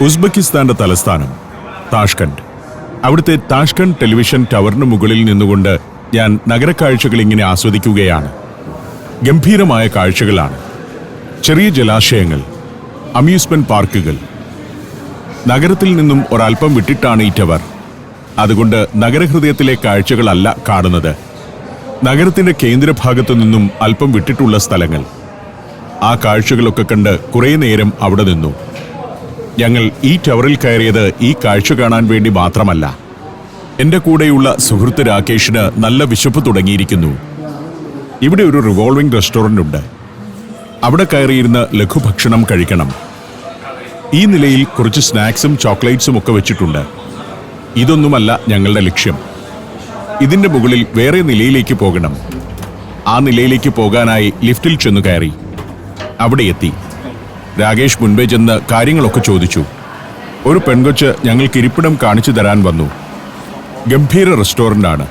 ഉസ്ബെക്കിസ്ഥാന്റെ തലസ്ഥാനം താഷ്കന്റ്. അവിടുത്തെ Tashkent television ടവറിന് മുകളിൽ നിന്നുകൊണ്ട് ഞാൻ നഗരക്കാഴ്ചകൾ ഇങ്ങനെ ആസ്വദിക്കുകയാണ്. ഗംഭീരമായ കാഴ്ചകളാണ്. ചെറിയ ജലാശയങ്ങൾ, അമ്യൂസ്മെന്റ് പാർക്കുകൾ. നഗരത്തിൽ നിന്നും ഒരൽപ്പം വിട്ടിട്ടാണ് ഈ ടവർ. അതുകൊണ്ട് നഗരഹൃദയത്തിലെ കാഴ്ചകളല്ല കാണുന്നത്, നഗരത്തിന്റെ കേന്ദ്രഭാഗത്തു നിന്നും അല്പം വിട്ടിട്ടുള്ള സ്ഥലങ്ങൾ. ആ കാഴ്ചകളൊക്കെ കണ്ട് കുറേ നേരം അവിടെ നിന്നു. ഞങ്ങൾ ഈ ടവറിൽ കയറിയത് ഈ കാഴ്ച കാണാൻ വേണ്ടി മാത്രമല്ല. എൻ്റെ കൂടെയുള്ള സുഹൃത്ത് രാകേഷിന് നല്ല വിശപ്പ് തുടങ്ങിയിരിക്കുന്നു. ഇവിടെ ഒരു റിവോൾവിംഗ് റെസ്റ്റോറൻ്റ് ഉണ്ട്. അവിടെ കയറിയിരുന്ന് ലഘുഭക്ഷണം കഴിക്കണം. ഈ നിലയിൽ കുറച്ച് സ്നാക്സും ചോക്ലേറ്റ്സും ഒക്കെ വെച്ചിട്ടുണ്ട്. ഇതൊന്നുമല്ല ഞങ്ങളുടെ ലക്ഷ്യം. ഇതിൻ്റെ മുകളിൽ വേറെ നിലയിലേക്ക് പോകണം. ആ നിലയിലേക്ക് പോകാനായി ലിഫ്റ്റിൽ ചെന്നു കയറി. അവിടെ എത്തി. രാകേഷ് മുൻപേ ചെന്ന് കാര്യങ്ങളൊക്കെ ചോദിച്ചു. ഒരു പെൺകൊച്ച് ഞങ്ങൾക്ക് ഇരിപ്പിടം കാണിച്ചു തരാൻ വന്നു. ഗംഭീര റെസ്റ്റോറൻ്റാണ്.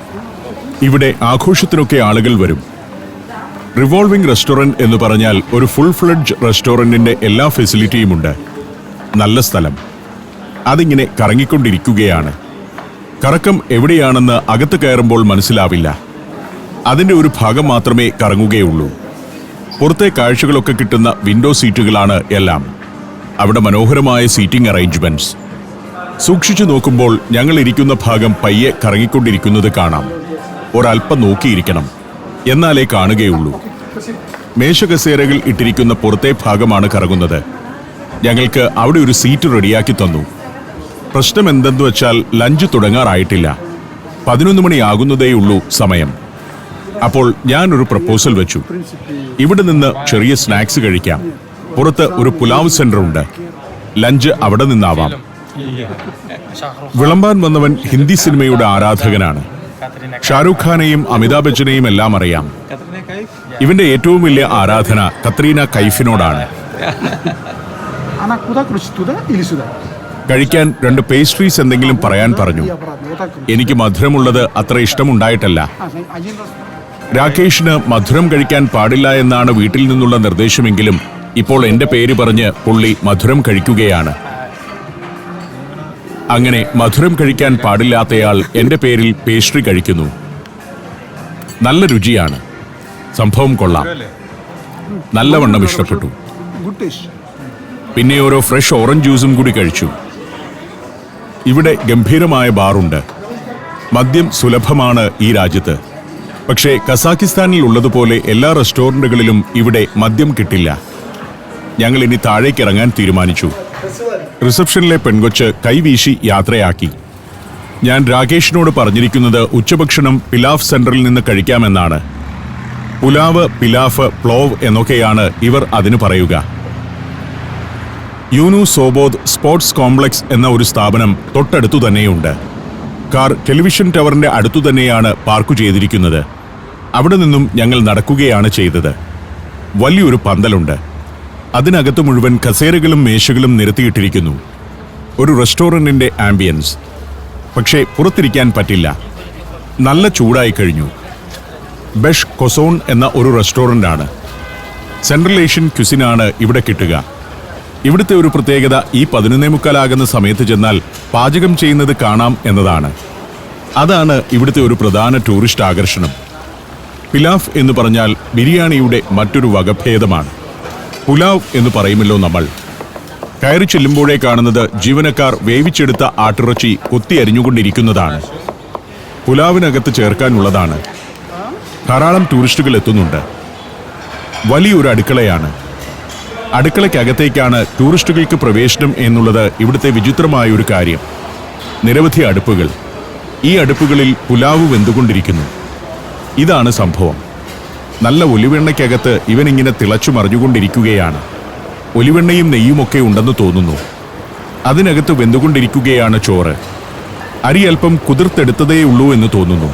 ഇവിടെ ആഘോഷത്തിനൊക്കെ ആളുകൾ വരും. റിവോൾവിംഗ് റെസ്റ്റോറൻറ്റ് എന്ന് പറഞ്ഞാൽ ഒരു ഫുൾ ഫ്ലെഡ്ജ് റെസ്റ്റോറൻറ്റിൻ്റെ എല്ലാ ഫെസിലിറ്റിയുമുണ്ട്. നല്ല സ്ഥലം. അതിങ്ങനെ കറങ്ങിക്കൊണ്ടിരിക്കുകയാണ്. കറക്കം എവിടെയാണെന്ന് അകത്ത് കയറുമ്പോൾ മനസ്സിലാവില്ല. അതിൻ്റെ ഒരു ഭാഗം മാത്രമേ കറങ്ങുകയുള്ളൂ. പുറത്തെ കാഴ്ചകളൊക്കെ കിട്ടുന്ന വിൻഡോ സീറ്റുകളാണ് എല്ലാം. അവിടെ മനോഹരമായ സീറ്റിംഗ് അറേഞ്ച്മെന്റ്സ്. സൂക്ഷിച്ചു നോക്കുമ്പോൾ ഞങ്ങൾ ഇരിക്കുന്ന ഭാഗം പയ്യെ കറങ്ങിക്കൊണ്ടിരിക്കുന്നത് കാണാം. ഒരൽപ്പം നോക്കിയിരിക്കണം, എന്നാലേ കാണുകയുള്ളൂ. മേശകസേരകൾ ഇട്ടിരിക്കുന്ന പുറത്തെ ഭാഗമാണ് കറങ്ങുന്നത്. ഞങ്ങൾക്ക് അവിടെ ഒരു സീറ്റ് റെഡിയാക്കി തന്നു. പ്രശ്നം എന്തെന്ന് വെച്ചാൽ ലഞ്ച് തുടങ്ങാറായിട്ടില്ല. 11 മണിയാകുന്നതേയുള്ളൂ സമയം. അപ്പോൾ ഞാനൊരു പ്രപ്പോസൽ വെച്ചു. ഇവിടെ നിന്ന് ചെറിയ സ്നാക്സ് കഴിക്കാം. പുറത്ത് ഒരു പുലാവ് സെന്റർ ഉണ്ട്. ലഞ്ച് അവിടെ നിന്നാവാം. വിളമ്പാൻ വന്നവൻ ഹിന്ദി സിനിമയുടെ ആരാധകനാണ്. ഷാരൂഖ് ഖാനെയും അമിതാഭ് ബച്ചനെയും എല്ലാം അറിയാം. ഇവന്റെ ഏറ്റവും വലിയ ആരാധന കത്രീന കൈഫിനോടാണ്. കഴിക്കാൻ 2 പേസ്ട്രീസ് എന്തെങ്കിലും പറയാൻ പറഞ്ഞു. എനിക്ക് മധുരമുള്ളത് അത്ര ഇഷ്ടമുണ്ടായിട്ടല്ല. രാകേഷിന് മധുരം കഴിക്കാൻ പാടില്ല എന്നാണ് വീട്ടിൽ നിന്നുള്ള നിർദ്ദേശമെങ്കിലും ഇപ്പോൾ എന്റെ പേര് പറഞ്ഞ് പുള്ളി മധുരം കഴിക്കുകയാണ്. അങ്ങനെ മധുരം കഴിക്കാൻ പാടില്ലാത്തയാൾ എന്റെ പേരിൽ പേസ്ട്രി കഴിക്കുന്നു. നല്ല രുചിയാണ്. സംഭവം കൊള്ളാം. നല്ലവണ്ണം ഇഷ്ടപ്പെട്ടു. പിന്നെ ഓരോ ഫ്രഷ് ഓറഞ്ച് ജ്യൂസും കൂടി കഴിച്ചു. ഇവിടെ ഗംഭീരമായ ബാറുണ്ട്. മദ്യം സുലഭമാണ് ഈ രാജ്യത്ത്. പക്ഷേ കസാക്കിസ്ഥാനിൽ ഉള്ളതുപോലെ എല്ലാ റെസ്റ്റോറൻറ്റുകളിലും ഇവിടെ മദ്യം കിട്ടില്ല. ഞങ്ങൾ ഇനി താഴേക്കിറങ്ങാൻ തീരുമാനിച്ചു. റിസപ്ഷനിലെ പെൺകൊച്ച് കൈവീശി യാത്രയാക്കി. ഞാൻ രാകേഷിനോട് പറഞ്ഞിരിക്കുന്നത് ഉച്ചഭക്ഷണം പിലാഫ് സെന്ററിൽ നിന്ന് കഴിക്കാമെന്നാണ്. പുലാവ്, പിലാഫ്, പ്ലോവ് എന്നൊക്കെയാണ് ഇവർ അതിന് പറയുക. യൂനു സോബോദ് സ്പോർട്സ് കോംപ്ലക്സ് എന്ന ഒരു സ്ഥാപനം തൊട്ടടുത്തു തന്നെയുണ്ട്. കാർ ടെലിവിഷൻ ടവറിന്റെ അടുത്തു തന്നെയാണ് പാർക്ക് ചെയ്തിരിക്കുന്നത്. അവിടെ നിന്നും ഞങ്ങൾ നടക്കുകയാണ് ചെയ്തത്. വലിയൊരു പന്തലുണ്ട്. അതിനകത്ത് മുഴുവൻ കസേരകളും മേശകളും നിരത്തിയിട്ടിരിക്കുന്നു. ഒരു റെസ്റ്റോറൻറ്റിന്റെ ആംബിയൻസ്. പക്ഷേ പുറത്തിരിക്കാൻ പറ്റില്ല. നല്ല ചൂടായി കഴിഞ്ഞു. ബെഷ് കൊസോൺ എന്ന ഒരു റെസ്റ്റോറൻ്റാണ്. സെൻട്രൽ ഏഷ്യൻ ക്യുസിനാണ് ഇവിടെ കിട്ടുക. ഇവിടുത്തെ ഒരു പ്രത്യേകത ഈ 11:45 സമയത്ത് ചെന്നാൽ പാചകം ചെയ്യുന്നത് കാണാം എന്നതാണ്. അതാണ് ഇവിടുത്തെ ഒരു പ്രധാന ടൂറിസ്റ്റ് ആകർഷണം. പിലാഫ് എന്ന് പറഞ്ഞാൽ ബിരിയാണിയുടെ മറ്റൊരു വകഭേദമാണ്. പുലാവ് എന്ന് പറയുമല്ലോ നമ്മൾ. കയറി ചെല്ലുമ്പോഴേ കാണുന്നത് ജീവനക്കാർ വേവിച്ചെടുത്ത ആട്ടിറച്ചി കൊത്തി അരിഞ്ഞുകൊണ്ടിരിക്കുന്നതാണ്. പുലാവിനകത്ത് ചേർക്കാനുള്ളതാണ്. ധാരാളം ടൂറിസ്റ്റുകൾ എത്തുന്നുണ്ട്. വലിയൊരു അടുക്കളയാണ്. അടുക്കളയ്ക്കകത്തേക്കാണ് ടൂറിസ്റ്റുകൾക്ക് പ്രവേശനം എന്നുള്ളത് ഇവിടുത്തെ വിചിത്രമായ ഒരു കാര്യം. നിരവധി അടുപ്പുകൾ. ഈ അടുപ്പുകളിൽ പുലാവ് വെന്തുകൊണ്ടിരിക്കുന്നു. ഇതാണ് സംഭവം. നല്ല ഒലിവെണ്ണയ്ക്കകത്ത് ഇവനിങ്ങനെ തിളച്ചു മറിഞ്ഞുകൊണ്ടിരിക്കുകയാണ്. ഒലിവെണ്ണയും നെയ്യുമൊക്കെ ഉണ്ടെന്ന് തോന്നുന്നു. അതിനകത്ത് വെന്തുകൊണ്ടിരിക്കുകയാണ് ചോറ്. അരി അല്പം കുതിർത്തെടുത്തതേയുള്ളൂ എന്ന് തോന്നുന്നു.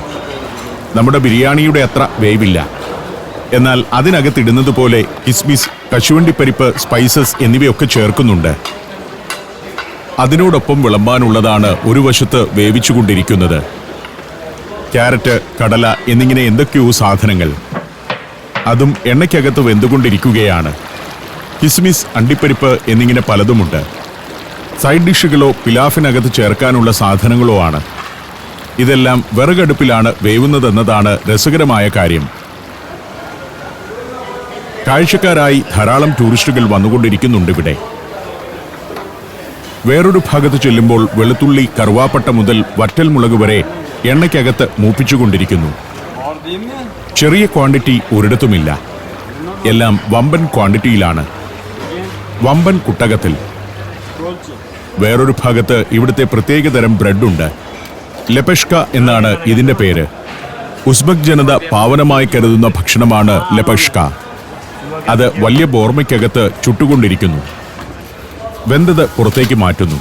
നമ്മുടെ ബിരിയാണിയുടെ അത്ര വേവില്ല. എന്നാൽ അതിനകത്തിടുന്നത് പോലെ കിസ്മിസ്, കശുവണ്ടിപ്പരിപ്പ്, സ്പൈസസ് എന്നിവയൊക്കെ ചേർക്കുന്നുണ്ട്. അതിനോടൊപ്പം വിളമ്പാനുള്ളതാണ് ഒരു വശത്ത് വേവിച്ചുകൊണ്ടിരിക്കുന്നത്. ക്യാരറ്റ്, കടല എന്നിങ്ങനെ എന്തൊക്കെയോ സാധനങ്ങൾ. അതും എണ്ണയ്ക്കകത്ത് വെന്തുകൊണ്ടിരിക്കുകയാണ്. കിസ്മിസ്, അണ്ടിപ്പരിപ്പ് എന്നിങ്ങനെ പലതുമുണ്ട്. സൈഡ് ഡിഷുകളോ പിലാഫിനകത്ത് ചേർക്കാനുള്ള സാധനങ്ങളോ ആണ്. ഇതെല്ലാം വിറകടുപ്പിലാണ് വേവുന്നതെന്നതാണ് രസകരമായ കാര്യം. കാഴ്ചക്കാരായി ധാരാളം ടൂറിസ്റ്റുകൾ വന്നുകൊണ്ടിരിക്കുന്നുണ്ട് ഇവിടെ. വേറൊരു ഭാഗത്ത് ചെല്ലുമ്പോൾ വെളുത്തുള്ളി, കറുവാപ്പട്ട മുതൽ വറ്റൽമുളക് വരെ എണ്ണയ്ക്കകത്ത് മൂപ്പിച്ചുകൊണ്ടിരിക്കുന്നു. ചെറിയ ക്വാണ്ടിറ്റി ഒരിടത്തുമില്ല, എല്ലാം വമ്പൻ ക്വാണ്ടിറ്റിയിലാണ്, വമ്പൻ കുട്ടകത്തിൽ. വേറൊരു ഭാഗത്ത് ഇവിടുത്തെ പ്രത്യേകതരം ബ്രെഡുണ്ട്. ലെപഷ്ക എന്നാണ് ഇതിന്റെ പേര്. ഉസ്ബെക് ജനത പാവനമായി കരുതുന്ന ഭക്ഷണമാണ് ലെപഷ്ക. അത് വലിയ ബോർമയ്ക്കകത്ത് ചുട്ടുകൊണ്ടിരിക്കുന്നു. വെന്തത് പുറത്തേക്ക് മാറ്റുന്നു.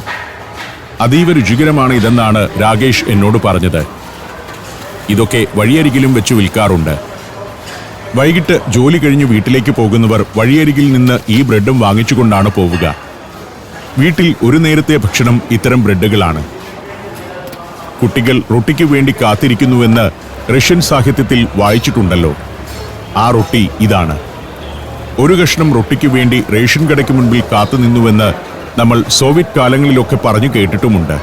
അതീവ രുചികരമാണ് ഇതെന്നാണ് രാകേഷ് എന്നോട് പറഞ്ഞത്. ഇതൊക്കെ വഴിയരികിലും വെച്ച് വിൽക്കാറുണ്ട്. വൈകിട്ട് ജോലി കഴിഞ്ഞ് വീട്ടിലേക്ക് പോകുന്നവർ വഴിയരികിൽ നിന്ന് ഈ ബ്രെഡും വാങ്ങിച്ചുകൊണ്ടാണ് പോവുക. വീട്ടിൽ ഒരു നേരത്തെ ഭക്ഷണം ഇത്തരം ബ്രെഡുകളാണ്. കുട്ടികൾ റൊട്ടിക്ക് വേണ്ടി കാത്തിരിക്കുന്നുവെന്ന് റഷ്യൻ സാഹിത്യത്തിൽ വായിച്ചിട്ടുണ്ടല്ലോ. ആ റൊട്ടി ഇതാണ്. ഒരു കഷ്ണം റൊട്ടിക്ക് വേണ്ടി റേഷൻ കടയ്ക്ക് മുൻപിൽ കാത്തുനിന്നുവെന്ന് നമ്മൾ സോവിയറ്റ് കാലങ്ങളിലൊക്കെ പറഞ്ഞു കേട്ടിട്ടുമുണ്ട്.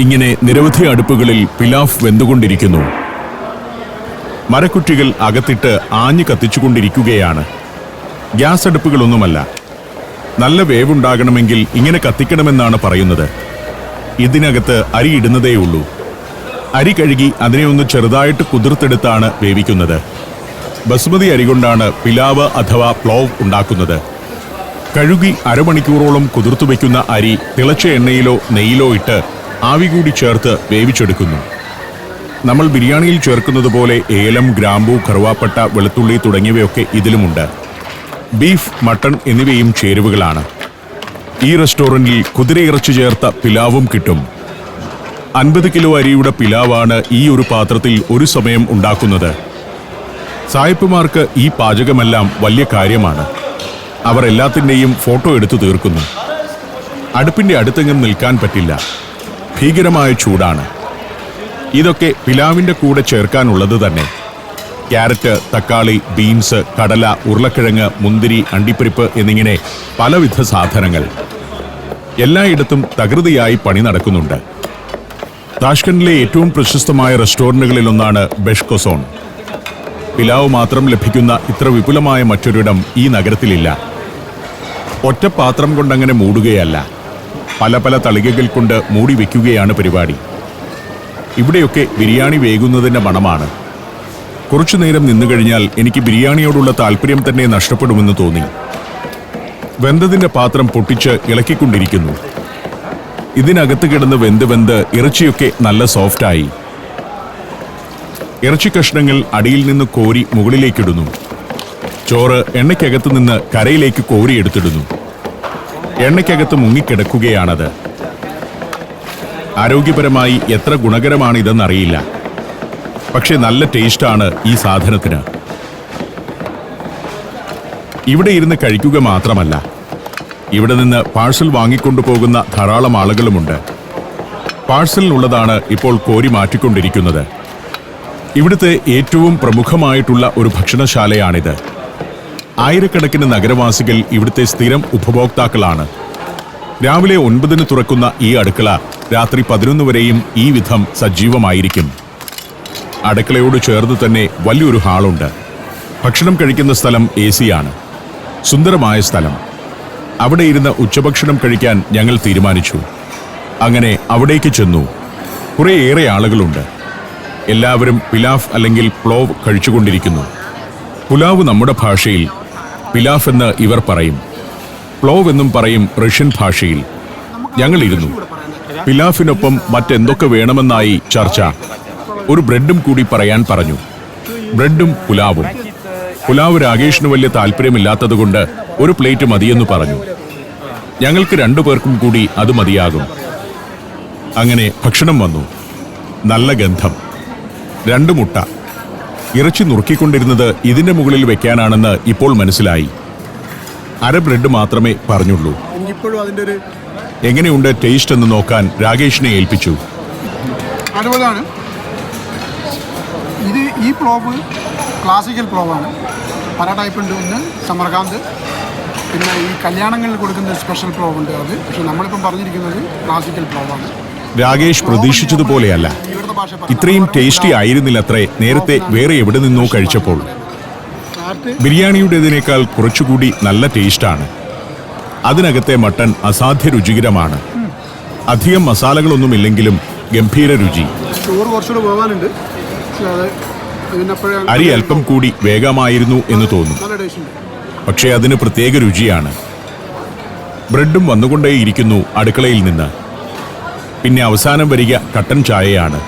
ഇങ്ങനെ നിരവധി അടുപ്പുകളിൽ പിലാഫ് വെന്തുകൊണ്ടിരിക്കുന്നു. മരക്കുറ്റികൾ അകത്തിട്ട് ആഞ്ഞു കത്തിച്ചുകൊണ്ടിരിക്കുകയാണ്. ഗ്യാസ് അടുപ്പുകളൊന്നുമല്ല. നല്ല വേവുണ്ടാകണമെങ്കിൽ ഇങ്ങനെ കത്തിക്കണമെന്നാണ് പറയുന്നത്. ഇതിനകത്ത് അരി ഇടുന്നതേയുള്ളൂ. അരി കഴുകി അതിനെ ഒന്ന് ചെറുതായിട്ട് കുതിർത്തെടുത്താണ് വേവിക്കുന്നത്. ബസുമതി അരി കൊണ്ടാണ് പിലാവ് അഥവാ പ്ലോവ് ഉണ്ടാക്കുന്നത്. കഴുകി അരമണിക്കൂറോളം കുതിർത്തു വയ്ക്കുന്ന അരി തിളച്ച എണ്ണയിലോ നെയ്യിലോ ഇട്ട് ആവി കൂടി ചേർത്ത് വേവിച്ചെടുക്കുന്നു. നമ്മൾ ബിരിയാണിയിൽ ചേർക്കുന്നത് പോലെ ഏലം, ഗ്രാമ്പൂ, കറുവാപ്പട്ട, വെളുത്തുള്ളി തുടങ്ങിയവയൊക്കെ ഇതിലുമുണ്ട്. ബീഫ്, മട്ടൺ എന്നിവയും ചേരുവകളാണ്. ഈ റെസ്റ്റോറന്റിൽ കുതിരയിറച്ചി ചേർത്ത പിലാവും കിട്ടും. 50 കിലോ അരിയുടെ പിലാവാണ് ഈ ഒരു പാത്രത്തിൽ ഒരു സമയം ഉണ്ടാക്കുന്നത്. സായിപ്പുമാർക്ക് ഈ പാചകമെല്ലാം വലിയ കാര്യമാണ്. അവർ എല്ലാത്തിൻ്റെയും ഫോട്ടോ എടുത്തു തീർക്കുന്നു. അടുപ്പിന്റെ അടുത്തെങ്ങും നിൽക്കാൻ പറ്റില്ല. ഭീകരമായ ചൂടാണ്. ഇതൊക്കെ പിലാവിന്റെ കൂടെ ചേർക്കാനുള്ളത് തന്നെ. ക്യാരറ്റ്, തക്കാളി, ബീൻസ്, കടല, ഉരുളക്കിഴങ്ങ്, മുന്തിരി, അണ്ടിപ്പരിപ്പ് എന്നിങ്ങനെ പലവിധ സാധനങ്ങൾ. എല്ലായിടത്തും തകൃതിയായി പണി നടക്കുന്നുണ്ട്. താഷ്കണ്ടിലെ ഏറ്റവും പ്രശസ്തമായ റെസ്റ്റോറന്റുകളിലൊന്നാണ് ബെഷ്കൊസോൺ. പിലാവ് മാത്രം ലഭിക്കുന്ന ഇത്ര വിപുലമായ മറ്റൊരിടം ഈ നഗരത്തിലില്ല. ഒറ്റ പാത്രം കൊണ്ടങ്ങനെ മൂടുകയല്ല, പല പല തളികകൾ കൊണ്ട് മൂടി വയ്ക്കുകയാണ് പരിപാടി. ഇവിടെയൊക്കെ ബിരിയാണി വേകുന്നതിൻ്റെ മണമാണ്. കുറച്ചുനേരം നിന്നുകഴിഞ്ഞാൽ എനിക്ക് ബിരിയാണിയോടുള്ള താല്പര്യം തന്നെ നഷ്ടപ്പെടുമെന്ന് തോന്നി. വെന്തതിൻ്റെ പാത്രം പൊട്ടിച്ച് ഇളക്കിക്കൊണ്ടിരിക്കുന്നു. ഇതിനകത്ത് കിടന്ന് വെന്ത് ഇറച്ചിയൊക്കെ നല്ല സോഫ്റ്റായി. ഇറച്ചി കഷ്ണങ്ങൾ അടിയിൽ നിന്ന് കോരി മുകളിലേക്കിടുന്നു. ചോറ് എണ്ണയ്ക്കകത്ത് നിന്ന് കരയിലേക്ക് കോരിയെടുത്തിടുന്നു. എണ്ണയ്ക്കകത്ത് മുങ്ങിക്കിടക്കുകയാണത്. ആരോഗ്യപരമായി എത്ര ഗുണകരമാണിതെന്നറിയില്ല. പക്ഷെ നല്ല ടേസ്റ്റാണ് ഈ സാധനത്തിന്. ഇവിടെ ഇരുന്ന് കഴിക്കുക മാത്രമല്ല, ഇവിടെ നിന്ന് പാഴ്സൽ വാങ്ങിക്കൊണ്ടു പോകുന്ന ധാരാളം ആളുകളുമുണ്ട്. പാഴ്സലിനുള്ളതാണ് ഇപ്പോൾ കോരി മാറ്റിക്കൊണ്ടിരിക്കുന്നത്. ഇവിടുത്തെ ഏറ്റവും പ്രമുഖമായിട്ടുള്ള ഒരു ഭക്ഷണശാലയാണിത്. ആയിരക്കണക്കിന് നഗരവാസികൾ ഇവിടുത്തെ സ്ഥിരം ഉപഭോക്താക്കളാണ്. രാവിലെ 9-ന് തുറക്കുന്ന ഈ അടുക്കള രാത്രി 11 വരെയും ഈ വിധം സജീവമായിരിക്കും. അടുക്കളയോട് ചേർന്ന് തന്നെ വലിയൊരു ഹാളുണ്ട്. ഭക്ഷണം കഴിക്കുന്ന സ്ഥലം AC-യാണ്. സുന്ദരമായ സ്ഥലം. അവിടെ ഇരുന്ന് ഉച്ചഭക്ഷണം കഴിക്കാൻ ഞങ്ങൾ തീരുമാനിച്ചു. അങ്ങനെ അവിടേക്ക് ചെന്നു. കുറേയേറെ ആളുകളുണ്ട്. എല്ലാവരും പിലാഫ് അല്ലെങ്കിൽ പ്ലോവ് കഴിച്ചുകൊണ്ടിരിക്കുന്നു. പുലാവ് നമ്മുടെ ഭാഷയിൽ, പിലാഫ് എന്ന് ഇവർ പറയും. പ്ലോവ് എന്നും പറയും റഷ്യൻ ഭാഷയിൽ. ഞങ്ങളിരുന്നു. പിലാഫിനൊപ്പം മറ്റെന്തൊക്കെ വേണമെന്നായി ചർച്ച. ഒരു ബ്രെഡും കൂടി പറയാൻ പറഞ്ഞു. ബ്രെഡും പുലാവും. പുലാവ് രാകേഷിന് വലിയ താല്പര്യമില്ലാത്തതുകൊണ്ട് ഒരു പ്ലേറ്റ് മതിയെന്ന് പറഞ്ഞു. ഞങ്ങൾക്ക് 2 പേർക്കും കൂടി അത് മതിയാകും. അങ്ങനെ ഭക്ഷണം വന്നു. നല്ല ഗന്ധം. 2 മുട്ട. ഇറച്ചി നുറുക്കിക്കൊണ്ടിരുന്നത് ഇതിന്റെ മുകളിൽ വെക്കാനാണെന്ന് ഇപ്പോൾ മനസ്സിലായി. അര ബ്രെഡ് മാത്രമേ പറഞ്ഞുള്ളൂ. എങ്ങനെയുണ്ട് ടേസ്റ്റ് എന്ന് നോക്കാൻ രാകേഷിനെ ഏൽപ്പിച്ചു. ഇത് ഈ പ്ലോവ് ക്ലാസിക്കൽ പ്ലോവാണ്. പല ടൈപ്പ് ഉണ്ട്. ഒന്ന് സമർകാന്ത്, പിന്നെ ഈ കല്യാണങ്ങളിൽ കൊടുക്കുന്ന സ്പെഷ്യൽ പ്ലോവ് ഉണ്ട് അത്. പക്ഷെ നമ്മളിപ്പം പറഞ്ഞിരിക്കുന്നത് ക്ലാസിക്കൽ പ്ലോവാണ്. രാകേഷ് പ്രതീക്ഷിച്ചതുപോലെയല്ല. ഇവിടുത്തെ ഭാഷ ഇത്രയും ടേസ്റ്റി ആയിരുന്നില്ലത്രേ നേരത്തെ വേറെ എവിടെ നിന്നോ കഴിച്ചപ്പോൾ. ബിരിയാണിയുടേതിനേക്കാൾ കുറച്ചുകൂടി നല്ല ടേസ്റ്റാണ്. അതിനകത്തെ മട്ടൺ അസാധ്യ രുചികരമാണ്. അധികം മസാലകളൊന്നുമില്ലെങ്കിലും ഗംഭീര രുചി. ചോറ് കുറച്ചുകൂടെ പോകാനുണ്ട്. അരി അല്പം കൂടി വേഗമായിരുന്നു എന്ന് തോന്നും. നല്ല ടേസ്റ്റ് ഉണ്ട്. പക്ഷേ അതിന് പ്രത്യേക രുചിയാണ്. ബ്രെഡും വന്നുകൊണ്ടേയിരിക്കുന്നു അടുക്കളയിൽ നിന്ന്. പിന്നെ അവസാനം വരിക കട്ടൻ ചായയാണ്.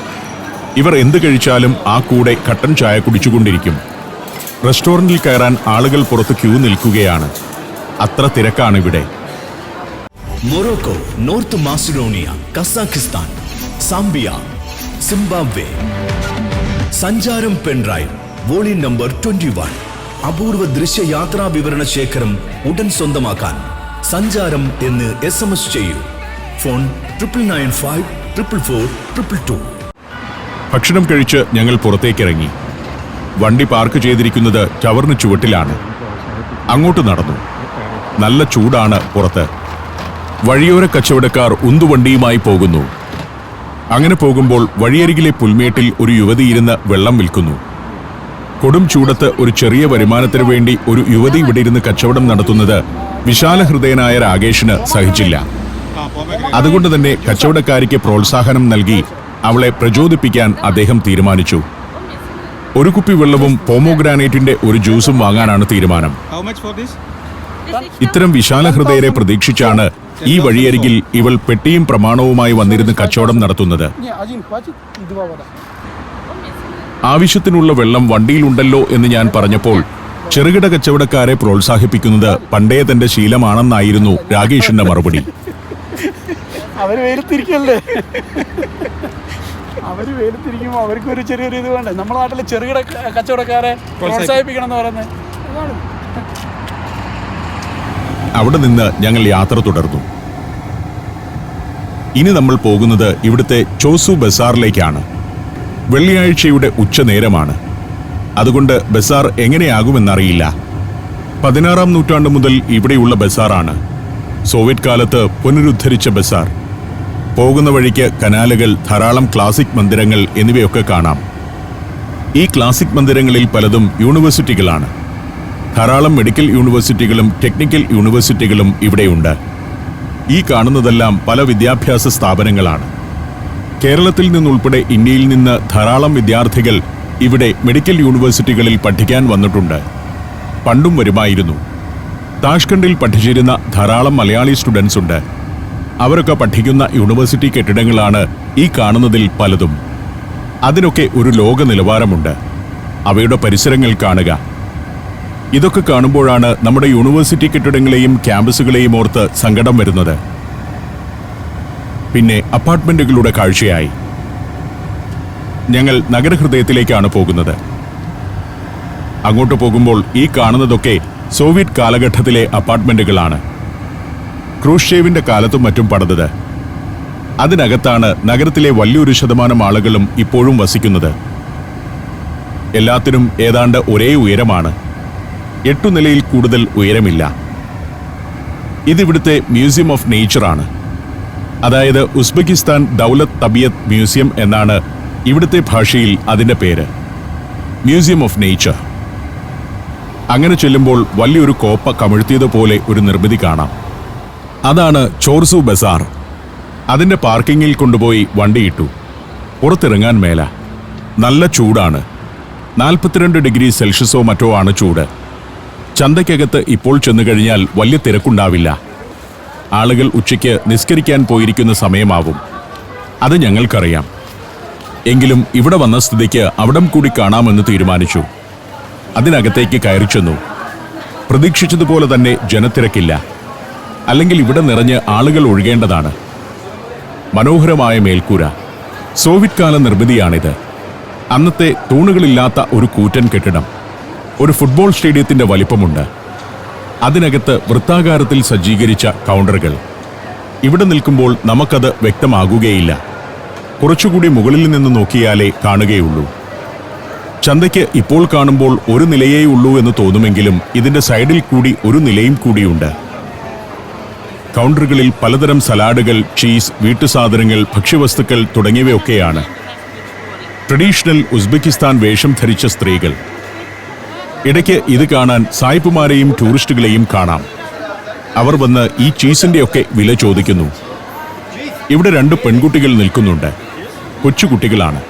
ഇവർ എന്ത് കഴിച്ചാലും ആ കൂടെ കട്ടൻ ചായ കുടിച്ചുകൊണ്ടിരിക്കും. റെസ്റ്റോറൻറ്റിൽ കയറാൻ ആളുകൾ പുറത്ത് ക്യൂ നിൽക്കുകയാണ്. അത്ര തിരക്കാണ് ഇവിടെ. Morocco, north Macedonia, Kazakhstan, Zambia, Zimbabwe. സഞ്ചാരം പെൻഡ്രൈവ് വോളിയം നമ്പർ 21. അപൂർവ ദൃശ്യയാത്രാ വിവരണ ശേഖരം ഉടൻ സ്വന്തമാക്കാൻ സഞ്ചാരം എന്ന് SMS ചെയ്യൂ. ഫോൺ 9995 444 222. ഭക്ഷണം കഴിച്ച് ഞങ്ങൾ പുറത്തേക്കിറങ്ങി. വണ്ടി പാർക്ക് ചെയ്തിരിക്കുന്നത് ടവറിന് ചുവട്ടിലാണ്. അങ്ങോട്ട് നടന്നു. നല്ല ചൂടാണ് പുറത്ത്. വഴിയോര കച്ചവടക്കാർ ഉന്തുവണ്ടിയുമായി പോകുന്നു. അങ്ങനെ പോകുമ്പോൾ വഴിയരികിലെ പുൽമേട്ടിൽ ഒരു യുവതി ഇരുന്ന് വെള്ളം വിൽക്കുന്നു. കൊടും ചൂടത്ത് ഒരു ചെറിയ വരുമാനത്തിനു വേണ്ടി ഒരു യുവതി ഇവിടെ ഇരുന്ന് കച്ചവടം നടത്തുന്നത് വിശാല ഹൃദയനായ രാകേഷിന് സഹിച്ചില്ല. അതുകൊണ്ട് തന്നെ കച്ചവടക്കാരിക്ക് പ്രോത്സാഹനം നൽകി അവളെ പ്രചോദിപ്പിക്കാൻ അദ്ദേഹം തീരുമാനിച്ചു. ഒരു കുപ്പി വെള്ളവും പോമോഗ്രാനൈറ്റിന്റെ ഒരു ജ്യൂസും വാങ്ങാനാണ് തീരുമാനം. ഇത്തരം വിശാല ഹൃദയരെ പ്രതീക്ഷിച്ചാണ് ഈ വഴിയരികിൽ ഇവൾ പെട്ടിയും പ്രമാണവുമായി വന്നിരുന്ന് കച്ചവടം നടത്തുന്നത്. ആവശ്യത്തിനുള്ള വെള്ളം വണ്ടിയിലുണ്ടല്ലോ എന്ന് ഞാൻ പറഞ്ഞപ്പോൾ ചെറുകിട കച്ചവടക്കാരെ പ്രോത്സാഹിപ്പിക്കുന്നത് പണ്ടേ തന്റെ ശീലമാണെന്നായിരുന്നു രാകേഷിന്റെ മറുപടി. അവര് വേലത്തിരിക്കുമ്പോൾ അവർക്കൊരു ചെറിയൊരു ഇത് വേണ്ടേ? നമ്മുടെ നാട്ടിലെ ചെറുകിട കച്ചവടക്കാരെ പ്രോത്സാഹിപ്പിക്കണം എന്ന് പറയുന്നത്. അവിടെ നിന്ന് ഞങ്ങൾ യാത്ര തുടർന്നു. ഇനി നമ്മൾ പോകുന്നത് ഇവിടുത്തെ ചോസു ബസാറിലേക്കാണ്. വെള്ളിയാഴ്ചയുടെ ഉച്ചനേരമാണ്. അതുകൊണ്ട് ബസാർ എങ്ങനെയാകുമെന്നറിയില്ല. 16-ാം നൂറ്റാണ്ട് മുതൽ ഇവിടെയുള്ള ബസാറാണ്. സോവിയറ്റ് കാലത്ത് പുനരുദ്ധരിച്ച ബസാർ. പോകുന്ന വഴിക്ക് കനാലുകൾ, ധാരാളം ക്ലാസിക് മന്ദിരങ്ങൾ എന്നിവയൊക്കെ കാണാം. ഈ ക്ലാസിക് മന്ദിരങ്ങളിൽ പലതും യൂണിവേഴ്സിറ്റികളാണ്. ധാരാളം മെഡിക്കൽ യൂണിവേഴ്സിറ്റികളും ടെക്നിക്കൽ യൂണിവേഴ്സിറ്റികളും ഇവിടെയുണ്ട്. ഈ കാണുന്നതെല്ലാം പല വിദ്യാഭ്യാസ സ്ഥാപനങ്ങളാണ്. കേരളത്തിൽ നിന്നുൾപ്പെടെ ഇന്ത്യയിൽ നിന്ന് ധാരാളം വിദ്യാർത്ഥികൾ ഇവിടെ മെഡിക്കൽ യൂണിവേഴ്സിറ്റികളിൽ പഠിക്കാൻ വന്നിട്ടുണ്ട്. പണ്ടും വരുമായിരുന്നു. താഷ്കണ്ടിൽ പഠിച്ചിരുന്ന ധാരാളം മലയാളി സ്റ്റുഡൻസ് ഉണ്ട്. അവരൊക്കെ പഠിക്കുന്ന യൂണിവേഴ്സിറ്റി കെട്ടിടങ്ങളാണ് ഈ കാണുന്നതിൽ പലതും. അതിനൊക്കെ ഒരു ലോക നിലവാരമുണ്ട്. അവയുടെ പരിസരങ്ങൾ കാണുക. ഇതൊക്കെ കാണുമ്പോഴാണ് നമ്മുടെ യൂണിവേഴ്സിറ്റി കെട്ടിടങ്ങളെയും ക്യാമ്പസുകളെയും ഓർത്ത് സങ്കടം വരുന്നത്. പിന്നെ അപ്പാർട്ട്മെന്റുകളുടെ കാഴ്ചയായി. ഞങ്ങൾ നഗരഹൃദയത്തിലേക്കാണ് പോകുന്നത്. അങ്ങോട്ട് പോകുമ്പോൾ ഈ കാണുന്നതൊക്കെ സോവിയറ്റ് കാലഘട്ടത്തിലെ അപ്പാർട്ട്മെന്റുകളാണ്. ക്രൂഷ്ചേവിന്റെ കാലത്തും മറ്റും പണിതത്. അതിനകത്താണ് നഗരത്തിലെ വലിയൊരു ശതമാനം ആളുകളും ഇപ്പോഴും വസിക്കുന്നത്. എല്ലാത്തിനും ഏതാണ്ട് ഒരേ ഉയരമാണ്. 8 നിലയിൽ കൂടുതൽ ഉയരമില്ല. ഇതിവിടുത്തെ മ്യൂസിയം ഓഫ് നേച്ചറാണ്. അതായത് ഉസ്ബെക്കിസ്ഥാൻ ദൗലത്ത് തബിയത്ത് മ്യൂസിയം എന്നാണ് ഇവിടുത്തെ ഭാഷയിൽ അതിൻ്റെ പേര്. Museum of nature. അങ്ങനെ ചെല്ലുമ്പോൾ വലിയൊരു കോപ്പ കമിഴ്ത്തിയതുപോലെ ഒരു നിർമ്മിതി കാണാം. അതാണ് ചോർസു ബസാർ. അതിൻ്റെ പാർക്കിങ്ങിൽ കൊണ്ടുപോയി വണ്ടിയിട്ടു. പുറത്തിറങ്ങാൻ മേല. നല്ല ചൂടാണ്. 42 ഡിഗ്രി സെൽഷ്യസോ മറ്റോ ആണ് ചൂട്. ചന്തയ്ക്കകത്ത് ഇപ്പോൾ ചെന്നു കഴിഞ്ഞാൽ വലിയ തിരക്കുണ്ടാവില്ല. ആളുകൾ ഉച്ചയ്ക്ക് നിസ്കരിക്കാൻ പോയിരിക്കുന്ന സമയമാവും. അത് ഞങ്ങൾക്കറിയാം. എങ്കിലും ഇവിടെ വന്ന സ്ഥിതിക്ക് അവിടം കൂടി കാണാമെന്ന് തീരുമാനിച്ചു. അതിനകത്തേക്ക് കയറി ചെന്നു. പ്രതീക്ഷിച്ചതുപോലെ തന്നെ ജനത്തിരക്കില്ല. അല്ലെങ്കിൽ ഇവിടെ നിറഞ്ഞ് ആളുകൾ ഒഴുകേണ്ടതാണ്. മനോഹരമായ മേൽക്കൂര. സോവിയറ്റ് കാല നിർമ്മിതിയാണിത്. അന്നത്തെ തൂണുകളില്ലാത്ത ഒരു കൂറ്റൻ കെട്ടിടം. ഒരു ഫുട്ബോൾ സ്റ്റേഡിയത്തിന്റെ വലിപ്പമുണ്ട്. അതിനകത്ത് വൃത്താകാരത്തിൽ സജ്ജീകരിച്ച കൗണ്ടറുകൾ. ഇവിടെ നിൽക്കുമ്പോൾ നമുക്കത് വ്യക്തമാകുകയില്ല. കുറച്ചുകൂടി മുകളിൽ നിന്ന് നോക്കിയാലേ കാണുകയുള്ളൂ. ചന്തയ്ക്ക് ഇപ്പോൾ കാണുമ്പോൾ ഒരു നിലയേ ഉള്ളൂ എന്ന് തോന്നുമെങ്കിലും ഇതിന്റെ സൈഡിൽ കൂടി ഒരു നിലയും കൂടിയുണ്ട്. കൗണ്ടറുകളിൽ പലതരം സലാഡുകൾ, ചീസ്, വീട്ടുസാധനങ്ങൾ, ഭക്ഷ്യവസ്തുക്കൾ തുടങ്ങിയവയൊക്കെയാണ്. ട്രഡീഷണൽ ഉസ്ബെക്കിസ്ഥാൻ വേഷം ധരിച്ച സ്ത്രീകൾ. ഇടയ്ക്ക് ഇത് കാണാൻ സായിപ്പുമാരെയും ടൂറിസ്റ്റുകളെയും കാണാം. അവർ വന്ന് ഈ ചീസിന്റെയൊക്കെ വില ചോദിക്കുന്നു. ഇവിടെ 2 പെൺകുട്ടികൾ നിൽക്കുന്നുണ്ട്. കൊച്ചുകുട്ടികളാണ്.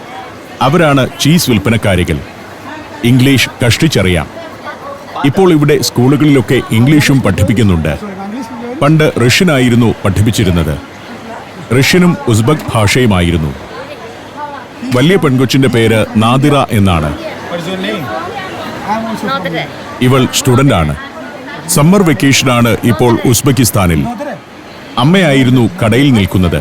അവരാണ് ചീസ് വിൽപ്പനക്കാരികൾ. ഇംഗ്ലീഷ് കഷ്ടിച്ചറിയാം. ഇപ്പോൾ ഇവിടെ സ്കൂളുകളിലൊക്കെ ഇംഗ്ലീഷും പഠിപ്പിക്കുന്നുണ്ട്. പണ്ട് റഷ്യനായിരുന്നു പഠിപ്പിച്ചിരുന്നത്. റഷ്യനും ഉസ്ബെക് ഭാഷയുമായിരുന്നു. വലിയ പെൺകൊച്ചിന്റെ പേര് നാദിറ എന്നാണ്. ഇവൾ സ്റ്റുഡന്റ് ആണ്. സമ്മർ വെക്കേഷനാണ് ഇപ്പോൾ ഉസ്ബെക്കിസ്ഥാനിൽ. അമ്മയായിരുന്നു കടയിൽ നിൽക്കുന്നത്.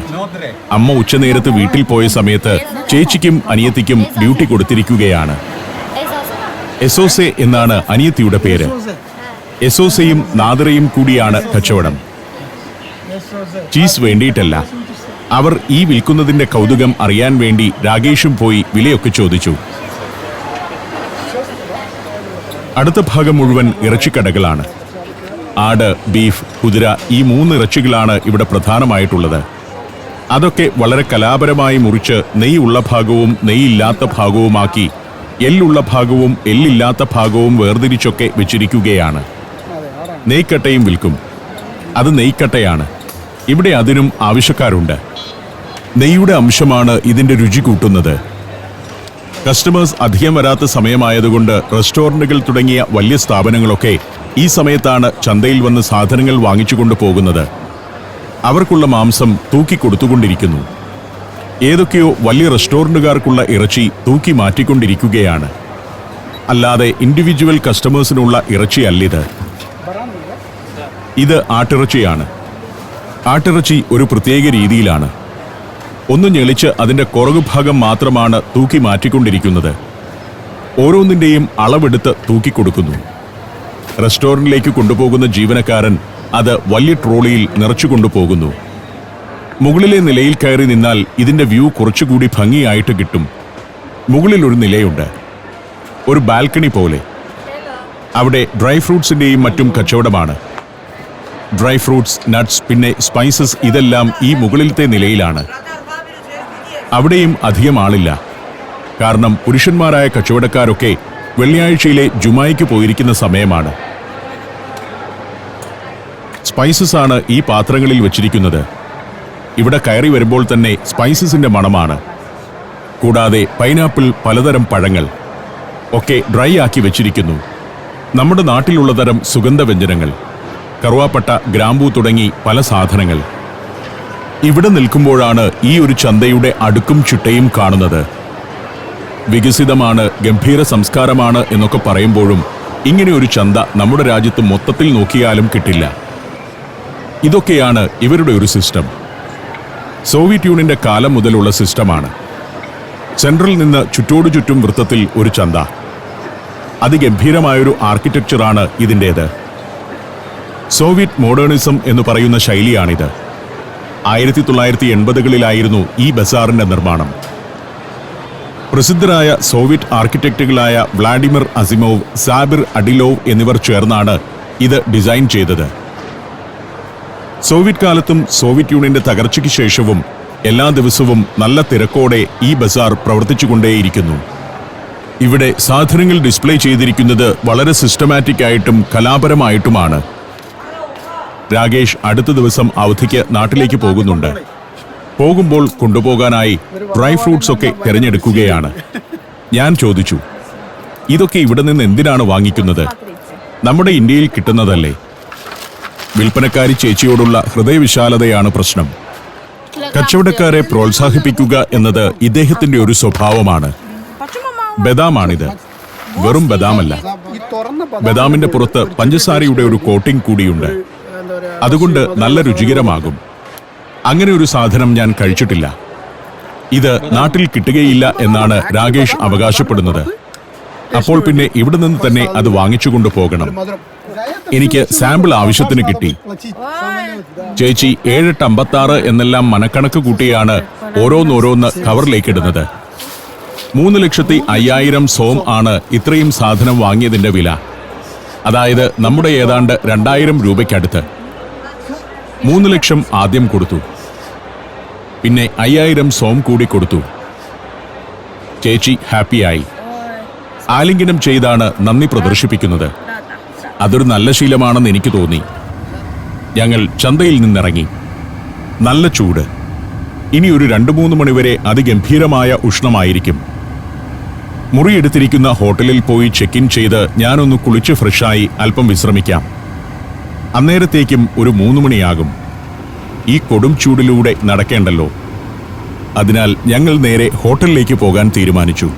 അമ്മ ഉച്ചനേരത്ത് വീട്ടിൽ പോയ സമയത്ത് ചേച്ചിക്കും അനിയത്തിക്കും ഡ്യൂട്ടി കൊടുത്തിരിക്കുകയാണ്. എസോസെ എന്നാണ് അനിയത്തിയുടെ പേര്. എസോസയും നാദിറയും കൂടിയാണ് കച്ചവടം. ചീസ് വേണ്ടിയിട്ടല്ല. അവർ ഈ വിൽക്കുന്നതിന്റെ കൗതുകം അറിയാൻ വേണ്ടി രാകേഷും പോയി വിലയൊക്കെ ചോദിച്ചു. അടുത്ത ഭാഗം മുഴുവൻ ഇറച്ചിക്കടകളാണ്. ആട്, ബീഫ്, കുതിര, ഈ 3 ഇറച്ചികളാണ് ഇവിടെ പ്രധാനമായിട്ടുള്ളത്. അതൊക്കെ വളരെ കലാപരമായി മുറിച്ച് നെയ്യുള്ള ഭാഗവും നെയ്യില്ലാത്ത ഭാഗവുമാക്കി എല്ലുള്ള ഭാഗവും എല്ലില്ലാത്ത ഭാഗവും വേർതിരിച്ചൊക്കെ വെച്ചിരിക്കുകയാണ്. നെയ്ക്കട്ടയും വിൽക്കും. അത് നെയ്ക്കട്ടയാണ്. ഇവിടെ അതിനും ആവശ്യക്കാരുണ്ട്. നെയ്യുടെ അംശമാണ് ഇതിന്റെ രുചി കൂട്ടുന്നത്. കസ്റ്റമേഴ്സ് അധികം വരാത്ത സമയമായതുകൊണ്ട് റെസ്റ്റോറന്റുകൾ തുടങ്ങിയ വലിയ സ്ഥാപനങ്ങളൊക്കെ ഈ സമയത്താണ് ചന്തയിൽ വന്ന് സാധനങ്ങൾ വാങ്ങിച്ചുകൊണ്ട് പോകുന്നത്. അവർക്കുള്ള മാംസം തൂക്കി കൊടുത്തുകൊണ്ടിരിക്കുന്നു. ഏതൊക്കെയോ വലിയ റെസ്റ്റോറന്റുകാർക്കുള്ള ഇറച്ചി തൂക്കി മാറ്റിക്കൊണ്ടിരിക്കുകയാണ്. അല്ലാതെ ഇൻഡിവിജ്വൽ കസ്റ്റമേഴ്സിനുള്ള ഇറച്ചിയല്ലിത്. ഇത് ആട്ടിറച്ചിയാണ്. ആട്ടിറച്ചി ഒരു പ്രത്യേക രീതിയിലാണ്. ഒന്ന് ഞെളിച്ച് അതിന്റെ പുറകുഭാഗം മാത്രമാണ് തൂക്കി മാറ്റിക്കൊണ്ടിരിക്കുന്നത്. ഓരോന്നിന്റെയും അളവെടുത്ത് തൂക്കിക്കൊടുക്കുന്നു. റെസ്റ്റോറന്റിലേക്ക് കൊണ്ടുപോകുന്ന ജീവനക്കാരൻ അത് വലിയ ട്രോളിയിൽ നിറച്ചു കൊണ്ടുപോകുന്നു. മുകളിലെ നിലയിൽ കയറി നിന്നാൽ ഇതിന്റെ വ്യൂ കുറച്ചുകൂടി ഭംഗിയായിട്ട് കിട്ടും. മുകളിൽ ഒരു നിലയുണ്ട്, ഒരു ബാൽക്കണി പോലെ. അവിടെ ഡ്രൈ ഫ്രൂട്ട്സിന്റെയും മറ്റും കച്ചവടമാണ്. ഡ്രൈ ഫ്രൂട്ട്സ്, നട്ട്സ്, പിന്നെ സ്പൈസസ്, ഇതെല്ലാം ഈ മുകളിലത്തെ നിലയിലാണ്. അവിടെയും അധികം ആളില്ല. കാരണം പുരുഷന്മാരായ കച്ചവടക്കാരൊക്കെ വെള്ളിയാഴ്ചയിലെ ജുമായ്ക്ക് പോയിരിക്കുന്ന സമയമാണ്. സ്പൈസസ് ആണ് ഈ പാത്രങ്ങളിൽ വെച്ചിരിക്കുന്നത്. ഇവിടെ കയറി വരുമ്പോൾ തന്നെ സ്പൈസസിന്റെ മണമാണ്. കൂടാതെ പൈനാപ്പിൾ, പലതരം പഴങ്ങൾ ഒക്കെ ഡ്രൈ ആക്കി വെച്ചിരിക്കുന്നു. നമ്മുടെ നാട്ടിലുള്ള തരം സുഗന്ധവ്യഞ്ജനങ്ങൾ, കറുവാപ്പട്ട, ഗ്രാമ്പൂ തുടങ്ങി പല സാധനങ്ങൾ. ഇവിടെ നിൽക്കുമ്പോഴാണ് ഈ ഒരു ചന്തയുടെ അടുക്കും ചിട്ടയും കാണുന്നത്. വികസിതമാണ്, ഗംഭീര സംസ്കാരമാണ് എന്നൊക്കെ പറയുമ്പോഴും ഇങ്ങനെ ഒരു ചന്ത നമ്മുടെ രാജ്യത്ത് മൊത്തത്തിൽ നോക്കിയാലും കിട്ടില്ല. ഇതൊക്കെയാണ് ഇവരുടെ ഒരു സിസ്റ്റം. സോവിയറ്റ് യൂണിയന്റെ കാലം മുതലുള്ള സിസ്റ്റമാണ്. സെൻട്രൽ നിന്ന് ചുറ്റോടു ചുറ്റും വൃത്തത്തിൽ ഒരു ചന്ത. അതിഗംഭീരമായൊരു ആർക്കിടെക്ചറാണ് ഇതിൻ്റേത്. സോവിയറ്റ് മോഡേണിസം എന്ന് പറയുന്ന ശൈലിയാണിത്. 1980കളിലായിരുന്നു ഈ ബസാറിന്റെ നിർമ്മാണം. പ്രസിദ്ധരായ സോവിയറ്റ് ആർക്കിടെക്റ്റുകളായ വ്ളാഡിമിർ അസിമോവ്, സാബിർ അഡിലോവ് എന്നിവർ ചേർന്നാണ് ഇത് ഡിസൈൻ ചെയ്തത്. സോവിയറ്റ് കാലത്തും സോവിയറ്റ് യൂണിയന്റെ തകർച്ചയ്ക്ക് ശേഷവും എല്ലാ ദിവസവും നല്ല തിരക്കോടെ ഈ ബസാർ പ്രവർത്തിച്ചുകൊണ്ടേയിരിക്കുന്നു. ഇവിടെ സാധനങ്ങൾ ഡിസ്പ്ലേ ചെയ്തിരിക്കുന്നത് വളരെ സിസ്റ്റമാറ്റിക് ആയിട്ടും കലാപരമായിട്ടുമാണ്. രാകേഷ് അടുത്ത ദിവസം അവധിക്ക് നാട്ടിലേക്ക് പോകുന്നുണ്ട്. പോകുമ്പോൾ കൊണ്ടുപോകാനായി ഡ്രൈ ഫ്രൂട്ട്സ് ഒക്കെ തിരഞ്ഞെടുക്കുകയാണ്. ഞാൻ ചോദിച്ചു, ഇതൊക്കെ ഇവിടെ നിന്ന് എന്തിനാണ് വാങ്ങിക്കുന്നത്? നമ്മുടെ ഇന്ത്യയിൽ കിട്ടുന്നതല്ലേ? വിൽപ്പനക്കാരി ചേച്ചിയോടുള്ള ഹൃദയവിശാലതയാണ് പ്രശ്നം. കച്ചവടക്കാരെ പ്രോത്സാഹിപ്പിക്കുക എന്നത് ഇദ്ദേഹത്തിന്റെ ഒരു സ്വഭാവമാണ്. ബദാമാണിത്. വെറും ബദാമല്ല, ബദാമിന്റെ പുറത്ത് പഞ്ചസാരയുടെ ഒരു കോട്ടിംഗ് കൂടിയുണ്ട്. അതുകൊണ്ട് നല്ല രുചികരമാകും. അങ്ങനെ ഒരു സാധനം ഞാൻ കഴിച്ചിട്ടില്ല. ഇത് നാട്ടിൽ കിട്ടുകയില്ല എന്നാണ് രാകേഷ് അവകാശപ്പെടുന്നത്. അപ്പോൾ പിന്നെ ഇവിടെ നിന്ന് തന്നെ അത് വാങ്ങിച്ചുകൊണ്ട് പോകണം. എനിക്ക് സാമ്പിൾ ആവശ്യത്തിന് കിട്ടി. ചേച്ചി 7-8-56 എന്നെല്ലാം മനക്കണക്ക് കൂട്ടിയാണ് ഓരോന്നോരോന്ന് കവറിലേക്കിടുന്നത്. 3,50,000 സോം ആണ് ഇത്രയും സാധനം വാങ്ങിയതിന്റെ വില. അതായത് നമ്മുടെ ഏതാണ്ട് 2,000 രൂപയ്ക്കടുത്ത്. 3 ലക്ഷം ആദ്യം കൊടുത്തു, പിന്നെ 5,000 സോം കൂടി കൊടുത്തു. ചേച്ചി ഹാപ്പിയായി. ആലിംഗനം ചെയ്താണ് നന്ദി പ്രദർശിപ്പിക്കുന്നത്. അതൊരു നല്ല ശീലമാണെന്ന് എനിക്ക് തോന്നി. ഞങ്ങൾ ചന്തയിൽ നിന്നിറങ്ങി. നല്ല ചൂട്. ഇനി ഒരു 2-3 മണിവരെ അതിഗംഭീരമായ ഉഷ്ണമായിരിക്കും. മുറിയെടുത്തിരിക്കുന്ന ഹോട്ടലിൽ പോയി ചെക്ക് ഇൻ ചെയ്ത് ഞാനൊന്ന് കുളിച്ച് ഫ്രഷായി അല്പം വിശ്രമിക്കാം. അന്നേരത്തേക്കും ഒരു 3 മണിയാകും. ഈ കൊടും ചൂടിലൂടെ നടക്കേണ്ടല്ലോ. അതിനാൽ ഞങ്ങൾ നേരെ ഹോട്ടലിലേക്ക് പോകാൻ തീരുമാനിച്ചു.